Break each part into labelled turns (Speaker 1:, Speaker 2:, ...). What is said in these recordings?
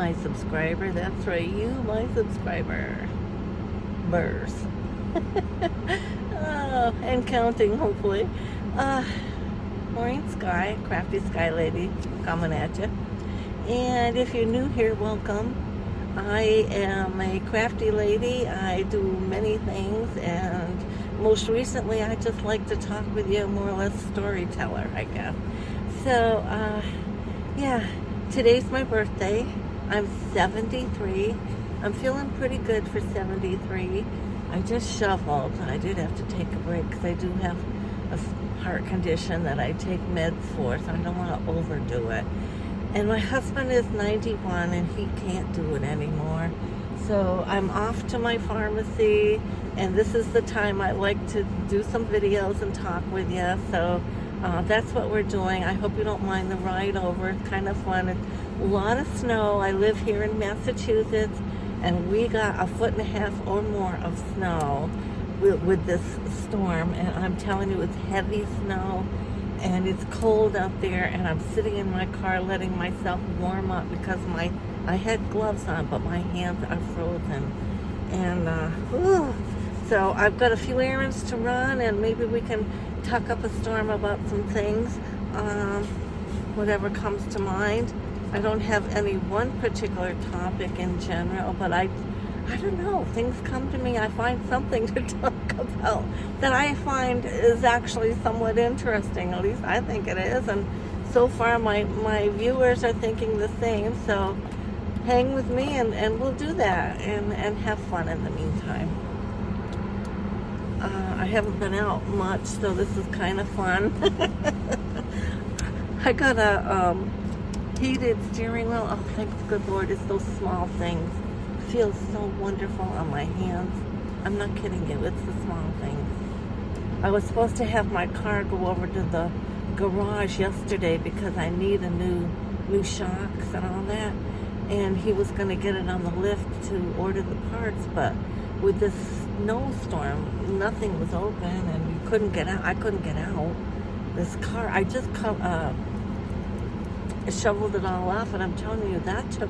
Speaker 1: my subscriber. That's right, you, my subscriber. Burrs. And counting, hopefully. Morning Sky, Crafty Sky Lady, coming at you. And if you're new here, welcome. I am a crafty lady. I do many things, and most recently I just like to talk with you, more or less storyteller, I guess. So, yeah, today's my birthday. I'm 73. I'm feeling pretty good for 73. I just shoveled. I did have to take a break because I do have a heart condition that I take meds for, so I don't want to overdo it. And my husband is 91 and he can't do it anymore. So I'm off to my pharmacy, and this is the time I like to do some videos and talk with you. So that's what we're doing. I hope you don't mind the ride over. It's kind of fun. It's a lot of snow. I live here in Massachusetts, and we got 1.5 feet or more of snow with this storm. And I'm telling you, it's heavy snow. And it's cold out there, and I'm sitting in my car letting myself warm up because I had gloves on, but my hands are frozen. And so I've got a few errands to run, and maybe we can talk up a storm about some things, whatever comes to mind. I don't have any one particular topic in general, but I don't know, things come to me. I find something to talk about that I find is actually somewhat interesting. At least I think it is, and so far my viewers are thinking the same. So hang with me, and we'll do that and have fun in the meantime. I haven't been out much, so this is kind of fun. I got a heated steering wheel. Oh, thank the good Lord, it's those small things. Feels so wonderful on my hands. I'm not kidding you, it's the small things. I was supposed to have my car go over to the garage yesterday because I need a new shocks and all that, and he was going to get it on the lift to order the parts, but with this snowstorm, nothing was open and you couldn't get out. I couldn't get out. This car, I just shoveled it all off, and I'm telling you, that took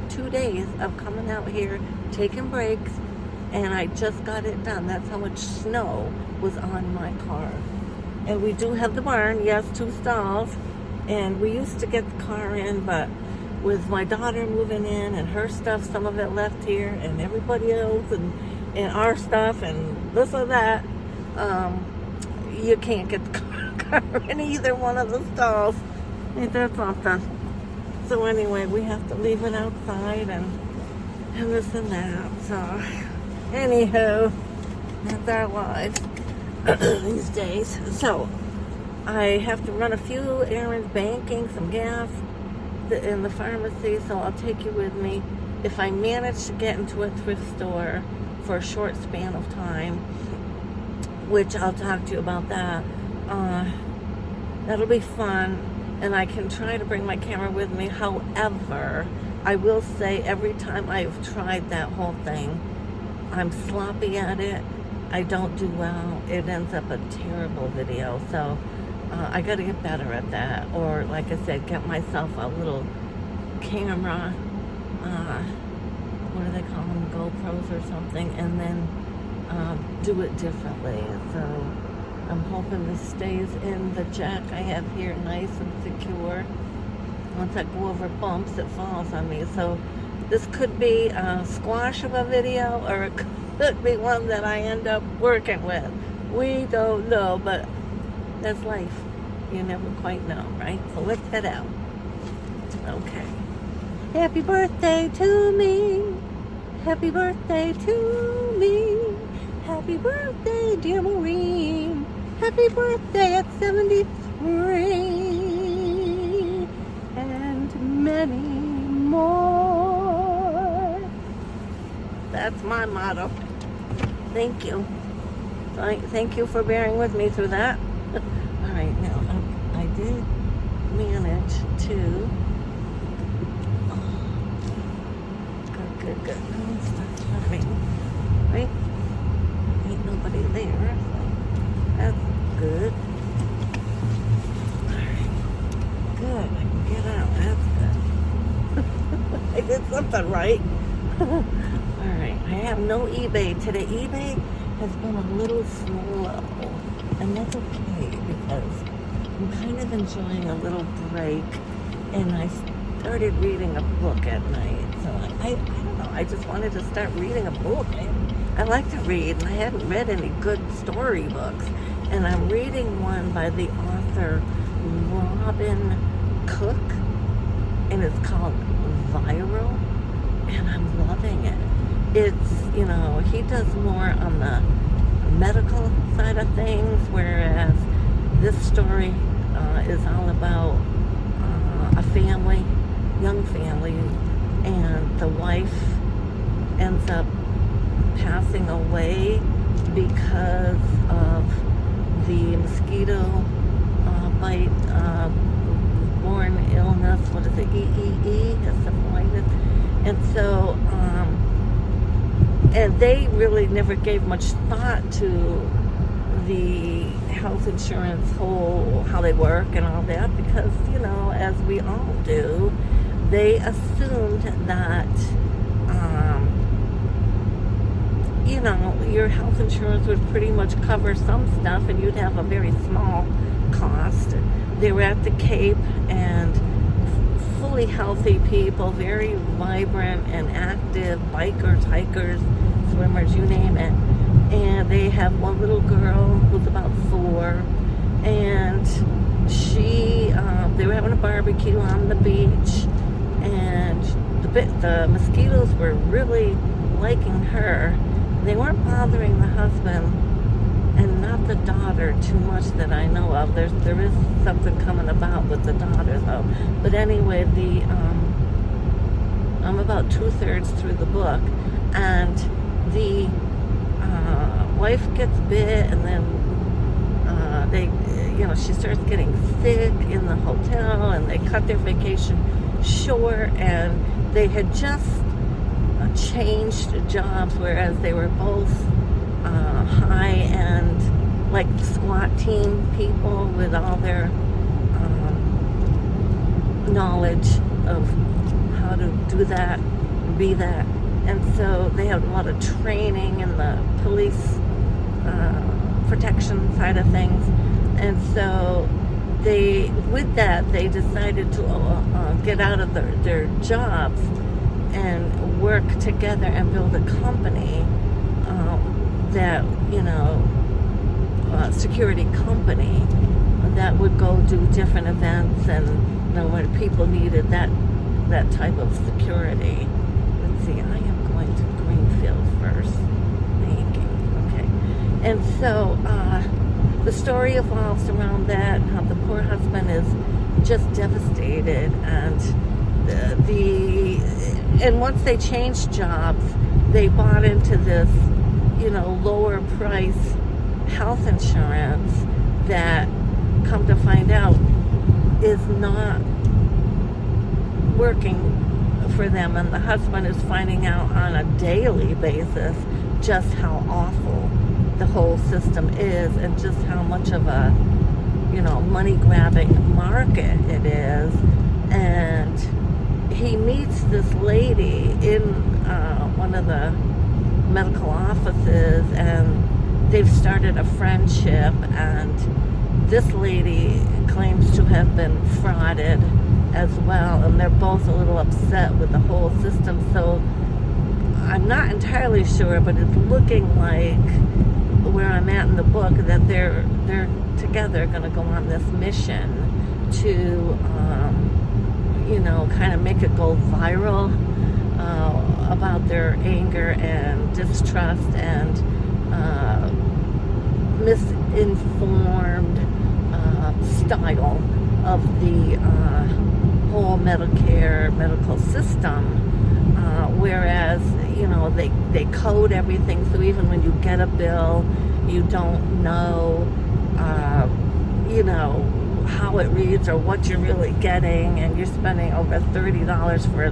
Speaker 1: 2 days of coming out here, taking breaks, and I just got it done. That's how much snow was on my car. And we do have the barn, yes, 2 stalls, and we used to get the car in, but with my daughter moving in and her stuff, some of it left here, and everybody else, and our stuff, and this or that, you can't get the car in either one of the stalls. Ain't that something? So anyway, we have to leave it outside and this and that. So anywho, that's our lives these days. So I have to run a few errands, banking, some gas in the pharmacy. So I'll take you with me. If I manage to get into a thrift store for a short span of time, which I'll talk to you about that, that'll be fun. And I can try to bring my camera with me. However, I will say every time I've tried that whole thing, I'm sloppy at it. I don't do well. It ends up a terrible video. So I got to get better at that. Or, like I said, get myself a little camera. What do they call them? GoPros or something. And then do it differently. So I'm hoping this stays in the jack I have here nice and secure. Once I go over bumps, it falls on me. So this could be a squash of a video, or it could be one that I end up working with. We don't know, but that's life. You never quite know, right? So let's head out. Okay. Happy birthday to me. Happy birthday to me. Happy birthday, dear Maureen. Happy birthday at 73. And many more. That's my motto. Thank you. Thank you for bearing with me through that. All right, now I did manage to. Good. No, it's not hurting. Right? Ain't nobody there. So that's good. Alright. Good. I can get out. That's good. I did some something right. Alright, I have no eBay today. eBay has been a little slow, and that's okay because I'm kind of enjoying a little break, and I started reading a book at night. So I don't know, I just wanted to start reading a book. I like to read, and I hadn't read any good story books. And I'm reading one by the author Robin Cook, and it's called Viral, and I'm loving it. It's, you know, he does more on the medical side of things, whereas this story is all about a family, young family, and the wife ends up passing away because of the mosquito bite, born illness, what is it, EEE, is something like this. And so, and they really never gave much thought to the health insurance whole, how they work and all that, because, you know, as we all do, they assumed that, you know, your health insurance would pretty much cover some stuff and you'd have a very small cost. They were at the Cape, and fully healthy people, very vibrant and active, bikers, hikers, swimmers, you name it. And they have one little girl who's about 4, and they were having a barbecue on the beach, and the mosquitoes were really liking her. They weren't bothering the husband and not the daughter too much that I know of. There is something coming about with the daughter though. But anyway, I'm about 2/3 through the book, and the wife gets bit, and then she starts getting sick in the hotel, and they cut their vacation short, and they had just changed jobs, whereas they were both high-end, like SWAT team people with all their knowledge of how to do that, be that. And so they had a lot of training in the police protection side of things. And so they decided to get out of their jobs and work together and build a company that, security company that would go do different events, and when people needed that type of security. Let's see, I am going to Greenfield first. Thank you. Okay. And so the story evolves around that, how the poor husband is just devastated, and and once they changed jobs, they bought into this, lower price health insurance that, come to find out, is not working for them. And the husband is finding out on a daily basis just how awful the whole system is, and just how much of a, money-grabbing market it is. And he meets this lady in one of the medical offices, and they've started a friendship, and this lady claims to have been frauded as well, and they're both a little upset with the whole system. So I'm not entirely sure, but it's looking like, where I'm at in the book, that they're together going to go on this mission to kind of make it go viral about their anger and distrust and misinformed style of the whole medical system, whereas they code everything, so even when you get a bill, you don't know how it reads or what you're really getting, and you're spending over $30 for a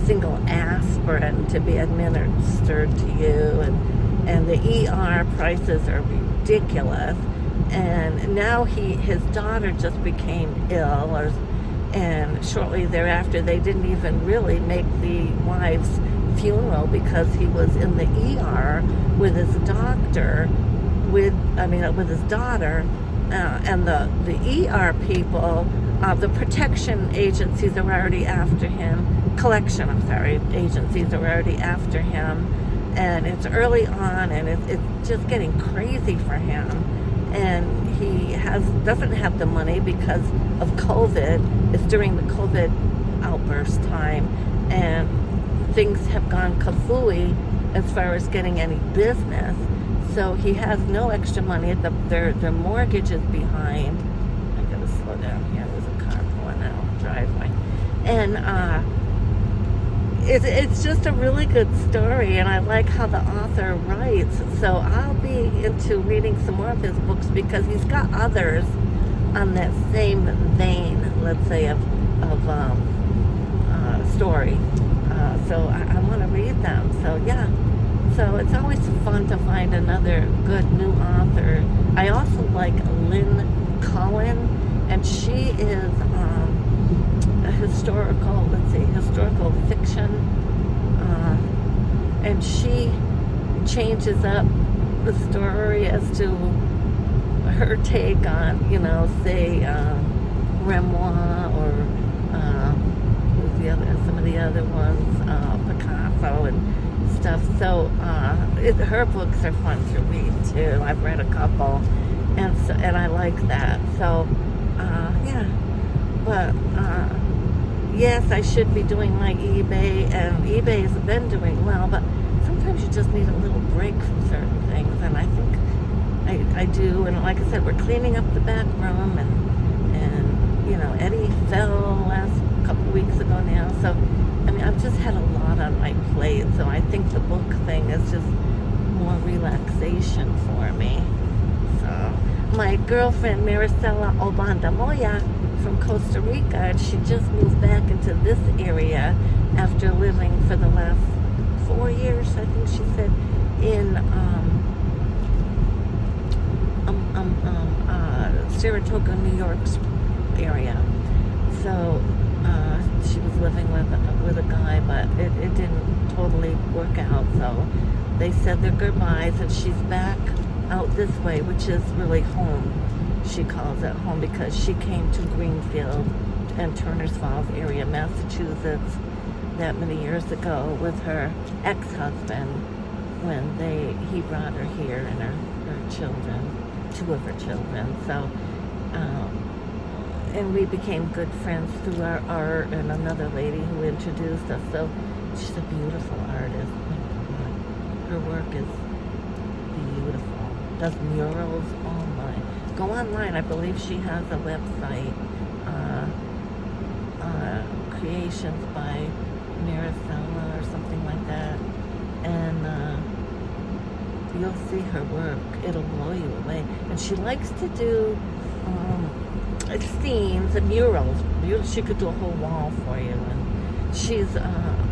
Speaker 1: single aspirin to be administered to you, and the ER prices are ridiculous. And now his daughter just became ill, And shortly thereafter, they didn't even really make the wife's funeral because he was in the ER with his doctor, with his daughter, and the ER people, the protection agencies are already after him. Agencies are already after him, and it's early on, and it's just getting crazy for him. And he doesn't have the money because of COVID. It's during the COVID outburst time, and things have gone kafooey as far as getting any business. So he has no extra money. Their mortgage is behind. I gotta slow down here. There's a car pulling out driveway, and it's just a really good story, and I like how the author writes. So I'll be into reading some more of his books because he's got others on that same vein, let's say, of story. So I want to read them. So yeah. So it's always fun to find another good new author. I also like Lynn Cohen, and she is a historical fiction, and she changes up the story as to her take on, say, Renoir or some of the other ones, Picasso and stuff. So her books are fun to read too. I've read a couple, and I like that. So yeah, but yes, I should be doing my eBay, and eBay has been doing well, but sometimes you just need a little break from certain things, and I think I do. And like I said, we're cleaning up the back room, and Eddie fell last couple weeks ago now, so I've just had a lot on my plate, so I think the book thing is just more relaxation for me. So my girlfriend Maricela Obandamoya from Costa Rica, she just moved back into this area after living for the last 4 years, I think she said, in Saratoga, New York's area. So she was living with a guy, but it didn't totally work out. So they said their goodbyes, and she's back out this way, which is really home. She calls it home because she came to Greenfield and Turner's Falls area, Massachusetts, that many years ago with her ex-husband when he brought her here and her children, 2 of her children. So and we became good friends through our art, and another lady who introduced us. So she's a beautiful artist. Her work is beautiful. Does murals. Oh my. Go online. I believe she has a website. Creations by Maricela or something like that. And you'll see her work. It'll blow you away. And she likes to do scenes and murals. She could do a whole wall for you. And she's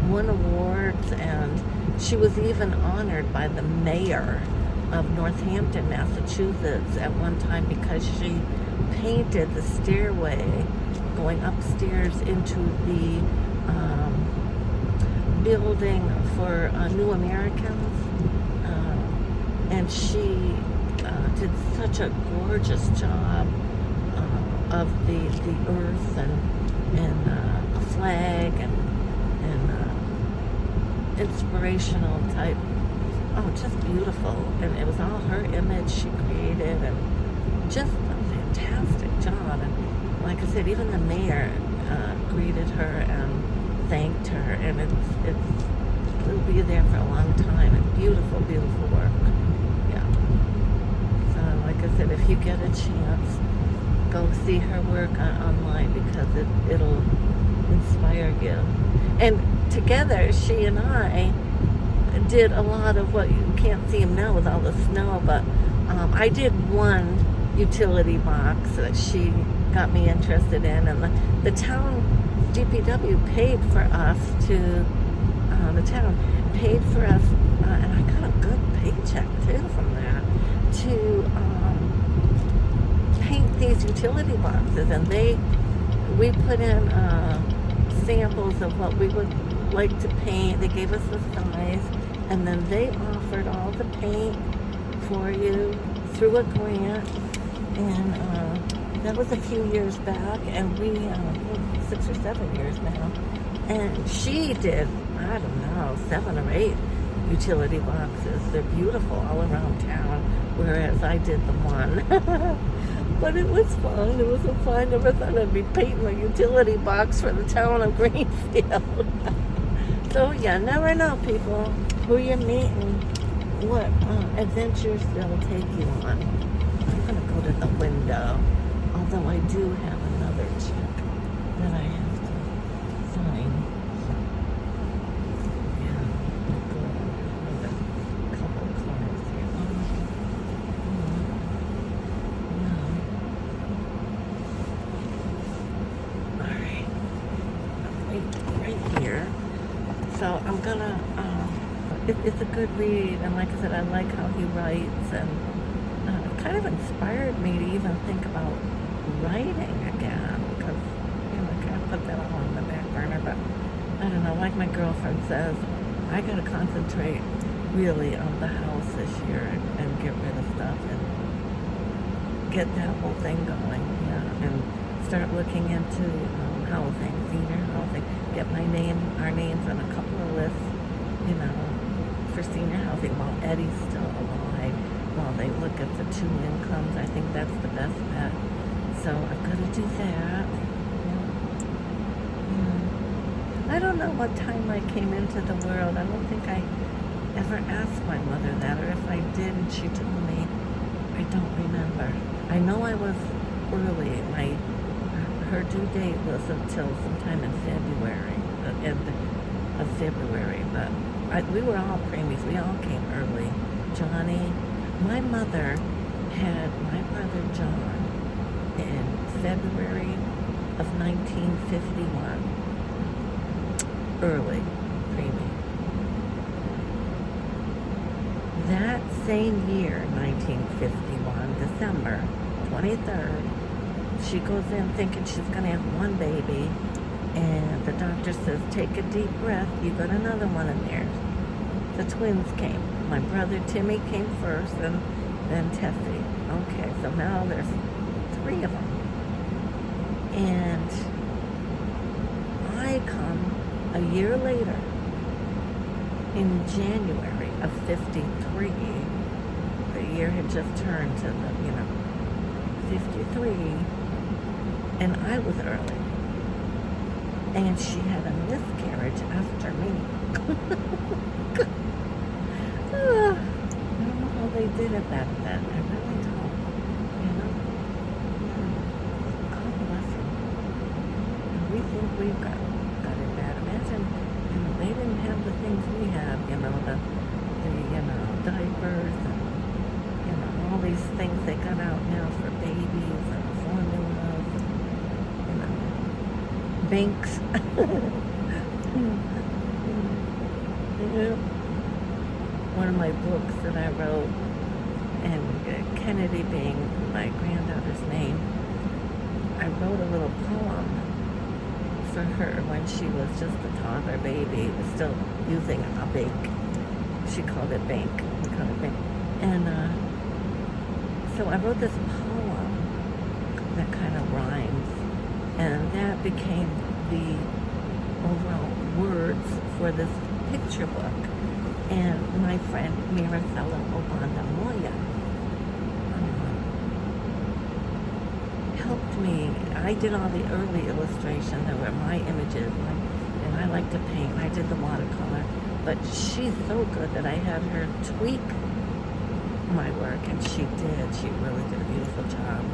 Speaker 1: won awards, and she was even honored by the mayor of Northampton, Massachusetts at one time because she painted the stairway going upstairs into the building for New Americans. And she did such a gorgeous job of the earth and a flag and inspirational type. Oh, just beautiful. And it was all her image she created, and just a fantastic job. And like I said, even the mayor greeted her and thanked her, and it'll be there for a long time. And beautiful, beautiful work. Yeah. So like I said, if you get a chance, go see her work online because it'll inspire you. And together, she and I did a lot of what you can't see him now with all the snow, but I did one utility box that she got me interested in, and the town DPW paid for us to, the town paid for us, and I got a good paycheck too from that, to paint these utility boxes, and they we put in samples of what we would like to paint. They gave us the size, and then they offered all the paint for you through a grant. And that was a few years back, and we 6 or 7 years now. And she did, I don't know, 7 or 8 utility boxes. They're beautiful all around town, whereas I did the one. But it was fun. It was so fun. I never thought I'd be painting a utility box for the town of Greenfield. So you never know, people, who you're meeting, what adventures they'll take you on. I'm going to go to the window, although I do have another check that I have to sign. Yeah, another couple cards here. Right here. So I'm gonna, it's a good read, and like I said, I like how he writes, and it kind of inspired me to even think about writing again, because, I kind of put that all on the back burner, but I don't know, like my girlfriend says, I gotta concentrate really on the house this year and get rid of stuff and get that whole thing going, and start looking into housing, senior housing, get our names on a couple of lists, for senior housing while Eddie's still alive, while they look at the 2 incomes. I think that's the best bet. So I've got to do that. I don't know what time I came into the world. I don't think I ever asked my mother that, or if I did and she told me, I don't remember. I know I was early. Her due date was until sometime in February, the end of February, but we were all preemies. We all came early. Johnny, my mother had my brother John in February of 1951. Early, preemie. That same year, 1951, December 23rd, she goes in thinking she's going to have 1 baby, and the doctor says, take a deep breath, you got another one in there. The twins came. My brother Timmy came first, and then Tessie. Okay, so now there's 3 of them. And I come a year later, in January of 53. The year had just turned to the, 53. And I was early. And she had a miscarriage after me. I don't know how they did it back then. I really don't. God bless them. And we think we've got it bad. Imagine, they didn't have the things we have, the diapers and, all these things they got out now for babies and formulas and, banks. One of my books that I wrote, and Kennedy being my granddaughter's name, I wrote a little poem for her when she was just a toddler baby, was still using a bank. She called it bank. We called it bank. And so I wrote this poem that kind of rhymes, and that became the overall words for this picture book. And my friend Miracela Obanda Moya helped me. I did all the early illustrations that were my images, and I like to paint. I did the watercolor, but she's so good that I had her tweak my work, and she did. She really did a beautiful job.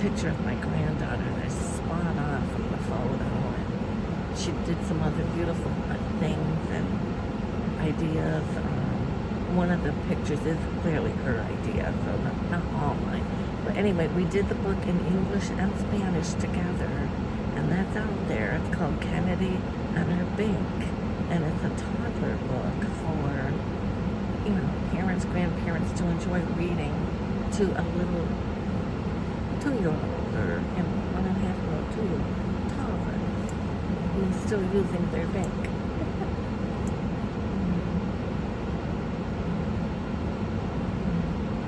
Speaker 1: Picture of my granddaughter, and I spot on from the photo, and she did some other beautiful things and ideas. One of the pictures is clearly her idea, so not all mine. But anyway, we did the book in English and Spanish together, and that's out there. It's called Kennedy and Her Bank, and it's a toddler book for, parents, grandparents to enjoy reading to a little 2-year-old or 1.5-year-old, 2-year-old still using their bank.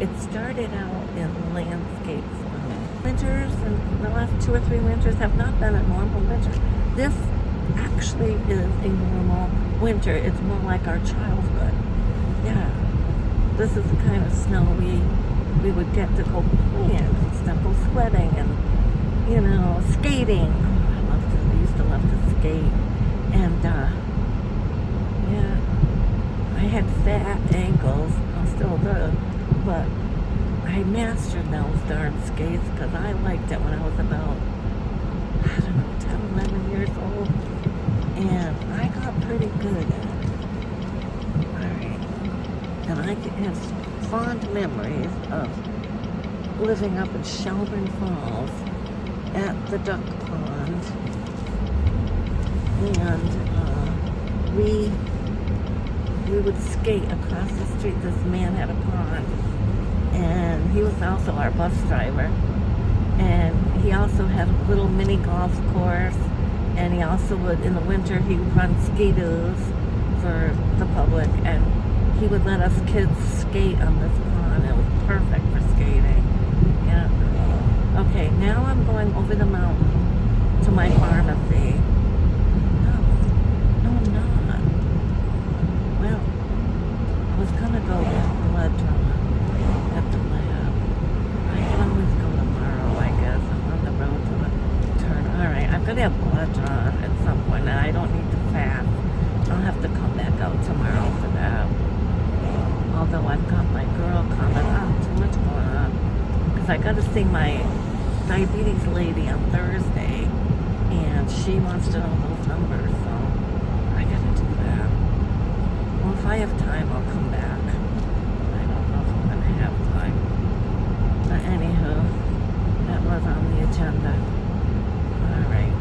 Speaker 1: It started out in landscape farming. Winters, and the last 2 or 3 winters have not been a normal winter. This actually is a normal winter. It's more like our childhood. Yeah. This is the kind of snow we would get to go playing and stuff, go sweating and, skating. I used to love to skate. And, yeah, I had fat ankles. I still do. But I mastered those darn skates because I liked it when I was about, 10, 11 years old. And I got pretty good at it. Alright. And I have fond memories of living up in Shelburne Falls at the duck pond. And we would skate across the street. This man had a pond. And he was also our bus driver. And he also had a little mini golf course. And he also would, in the winter, he would run ski-doos for the public. And he would let us kids skate on this pond. It was perfect for skating. Yeah. Okay, now I'm going over the mountain to my pharmacy. No, I'm not. Well, I was going to go get blood drawn at the lab. I can always go tomorrow, I guess. I'm on the road to the turn. Alright, I'm going to have blood drawn at some point, and I don't need to fast. I'll have to come back out tomorrow for that. Although I've got my girl coming up, too much going on. Because I got to see my diabetes lady on Thursday, and she wants to know those numbers, so I got to do that. Well, if I have time, I'll come back. I don't know if I'm going to have time. But anywho, that was on the agenda. Alright.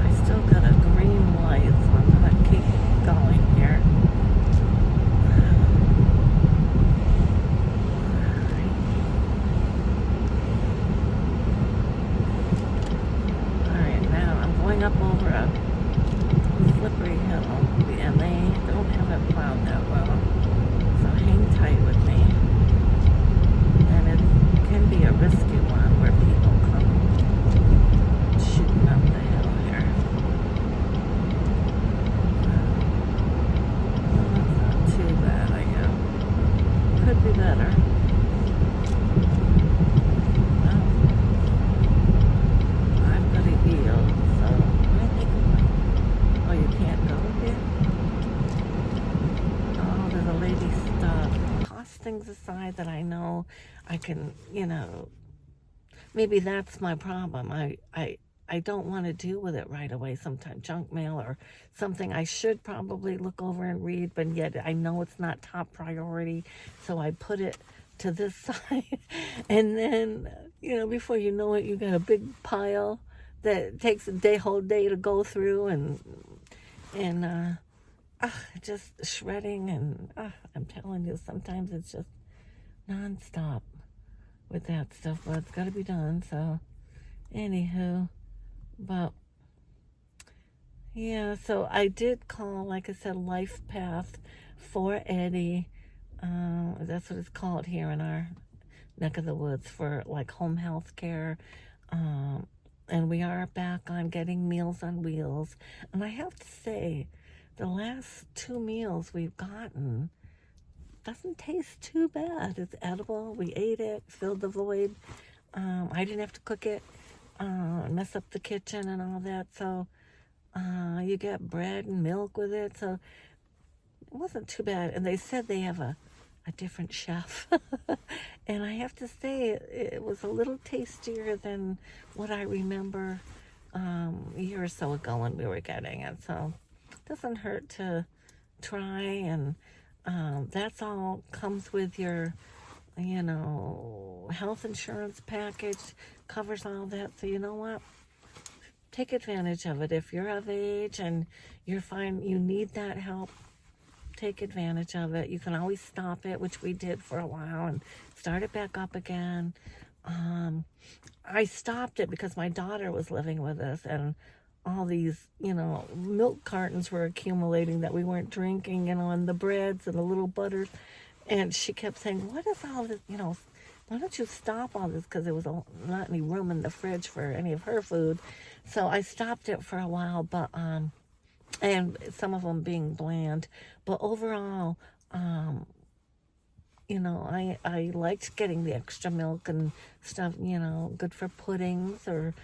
Speaker 1: I still got a green light, so I'm going to keep going here. Alright, now I'm going up over a slippery hill, and they don't have it plowed that well. So hang tight with me. And it can be a risky one where people come shooting up the hill here. Well, that's not too bad, I guess. Could be better. Well, I've got a yield, so I think oh, you can't go here? Oh, there's a lady stuck. Toss things aside that I know I can, maybe that's my problem. I don't want to deal with it right away. Sometimes junk mail or something I should probably look over and read, but yet I know it's not top priority, so I put it to this side. And then, before you know it, you got a big pile that takes a whole day to go through, and just shredding, and I'm telling you, sometimes it's just non-stop with that stuff, but it's got to be done. So anywho, but yeah, so I did call, like I said, Life Path for Eddie. That's what it's called here in our neck of the woods, for like home health care. And we are back on getting Meals on Wheels. And I have to say, the last 2 meals we've gotten doesn't taste too bad. It's edible. We ate it, filled the void. I didn't have to cook it, mess up the kitchen and all that. So you get bread and milk with it. So it wasn't too bad. And they said they have a different chef. And I have to say, it was a little tastier than what I remember a year or so ago when we were getting it. So it doesn't hurt to try, and that's all comes with your health insurance package, covers all that. So you know what, take advantage of it. If you're of age and you need that help, take advantage of it. You can always stop it, which we did for a while, and start it back up again. I stopped it because my daughter was living with us, and all these, milk cartons were accumulating that we weren't drinking, and the breads and the little butters. And she kept saying, what is all this, why don't you stop all this? Because there was not any room in the fridge for any of her food. So I stopped it for a while, but, and some of them being bland. But overall, I liked getting the extra milk and stuff, good for puddings or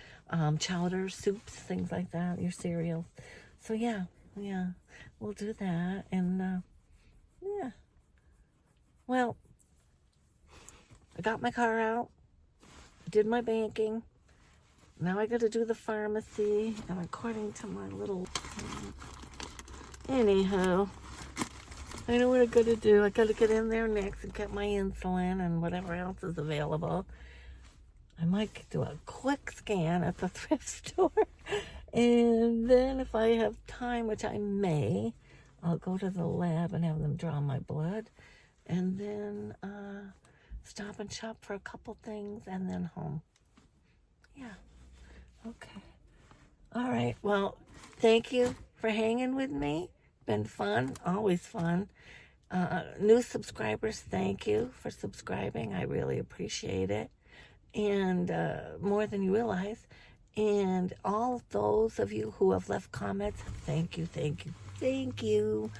Speaker 1: chowder, soups, things like that, your cereals. So yeah, we'll do that. And yeah, well, I got my car out, did my banking. Now I got to do the pharmacy, and according to my little, anyhow, I know what I got to do. I got to get in there next and get my insulin and whatever else is available. I might do a quick scan at the thrift store. And then if I have time, which I may, I'll go to the lab and have them draw my blood. And then stop and shop for a couple things and then home. Yeah. Okay. All right. Well, thank you for hanging with me. Been fun. Always fun. New subscribers, thank you for subscribing. I really appreciate it. And more than you realize. And all those of you who have left comments, thank you, thank you, thank you.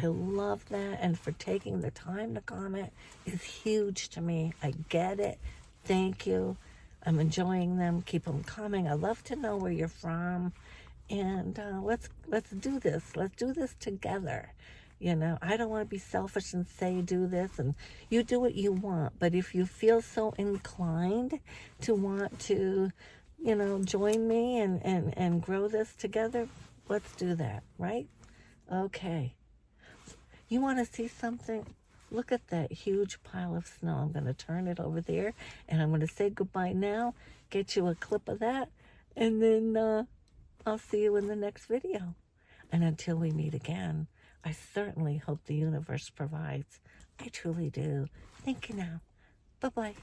Speaker 1: I love that. And for taking the time to comment is huge to me. I get it. Thank you. I'm enjoying them. Keep them coming. I love to know where you're from. And let's do this. Let's do this together. I don't want to be selfish and say do this, and you do what you want. But if you feel so inclined to want to, join me and grow this together, let's do that, right? Okay. You want to see something? Look at that huge pile of snow. I'm going to turn it over there, and I'm going to say goodbye now, get you a clip of that, and then I'll see you in the next video. And until we meet again, I certainly hope the universe provides. I truly do. Thank you now. Bye-bye.